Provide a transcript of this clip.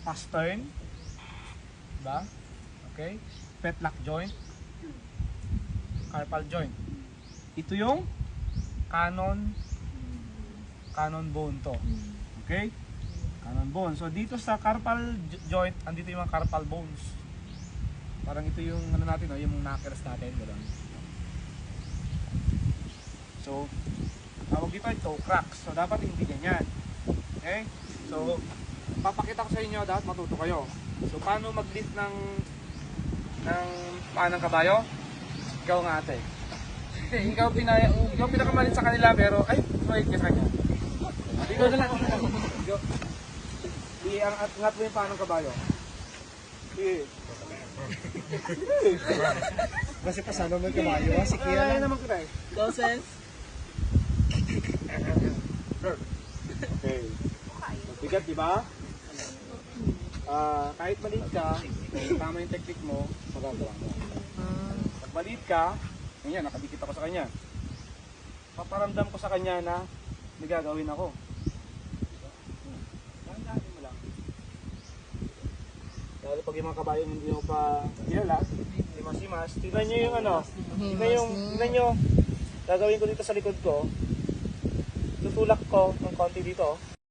pastern, diba? Okay? Fetlock joint, carpal joint. Ito yung cannon bone to. Okay? Cannon bone. So dito sa carpal joint, andito yung mga carpal bones. Parang ito yung ano natin, no? Yung knuckles natin, gano'n. So, tawag dito ito, cracks. So dapat hindi ganyan. Okay? So, papakita ko sa inyo, dapat matuto kayo. So, paano mag-lift ng paa ng kabayo? Ikaw nga ate. Ikaw pinakamalit sa kanila, pero, ay, wait ka sa kanya. Ikaw na lang. Iangat mo yung paa ng kabayo. Sige. Kasi pasano mo yung kabayo, si Kira Kaya lang. naman kita eh. Doses. Okay. Bigat, di ba? Kahit maliit ka, tama yung technique mo, magagawa mo. Pag maliit ka, ganyan, nakadikit ako sa kanya. Paparamdam ko sa kanya na may gagawin ako. Dahan-dahan mo lang. Lalo pag yung mga kabayong hindi mo pa kilala, simas-simas, tignan nyo yung ano, tignan nyo, gagawin ko dito sa likod ko, tutulak ko ng konti dito.